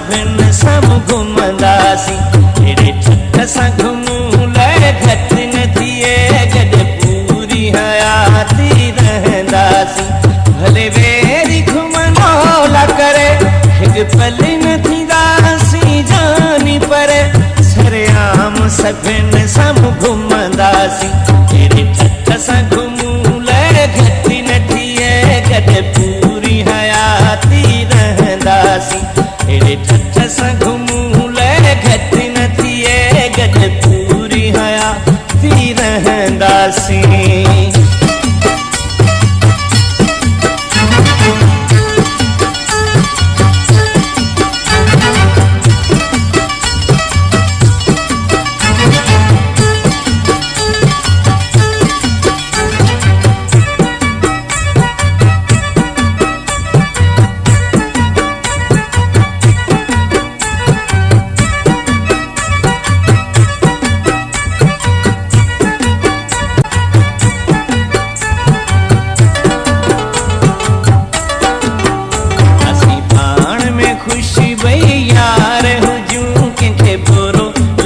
सभिनि सां घुमंदासीं। अहिड़े ठठ सां घुमूं लाइ घटि न थिए, गॾु पूरी हयाती रहंदासीं। भले वेरी घुमनोला करे हिकु पल न थींदासीं जानी पर, सरेआम सभिनि सां घुमंदासीं। अहिड़े ठठ सां घुमूं लाइ घटि न थिए, गॾु पूरी हयाती रहंदासीं। अहिड़े ठठ सां घुमूं लाइ घटि न थिए, गॾु पूरी हयाती रहंदासीं।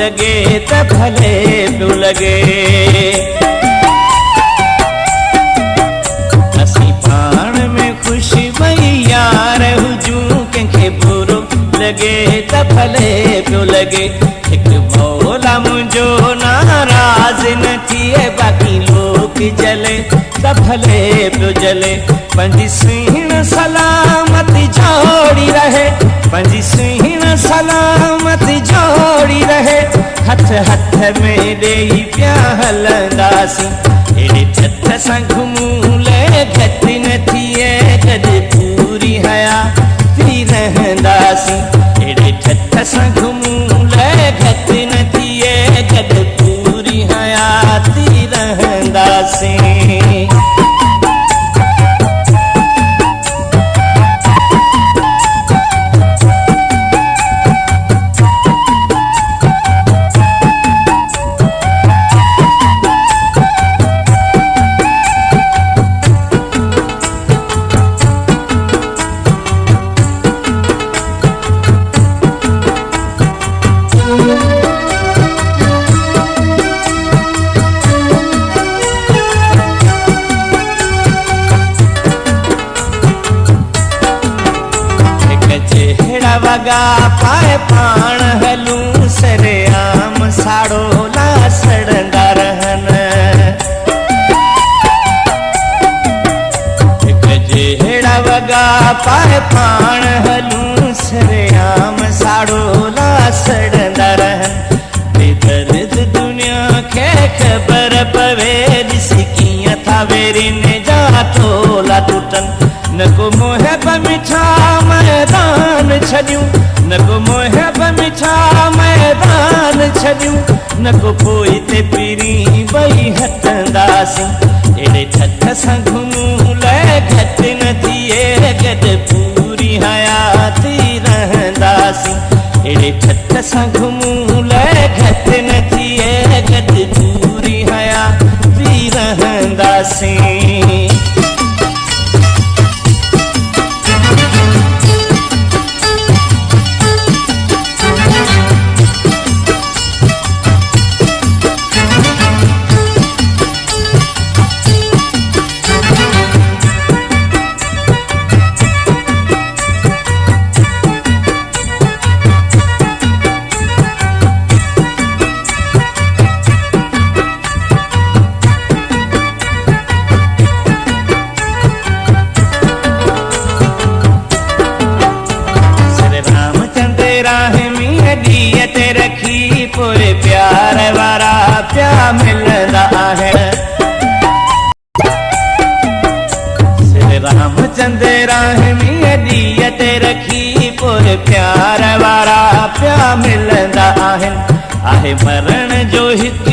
लगे त भले पियो लगे, असीं पाण में ख़ुशि भई यार हुजूं, कंहिंखे बुरो लगे त भले पियो लगे। हिकु मौला मुंहिंजो नाराज़ न थिए, बाक़ी लोक जले त भले पियो जले। पंहिंजी सुहिण सलामती जोड़ी रहे, पंहिंजी सुहिण सलामती जोड़ी रहे, हथ हथ में ॾेई पिया हलंदासीं। अहिड़े ठठ सां घुमूं लाइ घटि न थिए, गॾु पूरी हयाती रहंदासीं। अहिड़े ठठ सां घुमूं लाइ घटि न थिए, गॾु पूरी हयाती रहंदासीं। वगा पाए पाण हलूं, सरेआम साड़ो ला सड़ंदा रहनि। हिकु जहिड़ा वगा पाए पाण हलूं, सरेआम साड़ो ला सड़ंदा रहनि। बेदर्द दुनिया खे ख़बर पवे, ॾिसी कीअं था वेरिन जा टोला टुटनि। न को मोहब मिठा मैदान छॾियूं, न को मोहब मिठा मैदान छॾियूं, न को पोइ ते पीरी ॿई हटंदासीं। अहिड़े ठठ सां घुमूं लाइ घटि न थिए, गॾु पूरी हयाती रहंदासीं। अहिड़े ठठ सां घुमूं लाइ घटि न थिए, गॾु पूरी हयाती रहंदासीं। रखी पूरे प्यार वारा प्या मिलंदा आहिनि। श्री रामचंद्र राहिमीअ ॾींहं ते रखी पूरे प्यार वारा प्या मिलंदा आहिनि। आहे मरण जो हिकु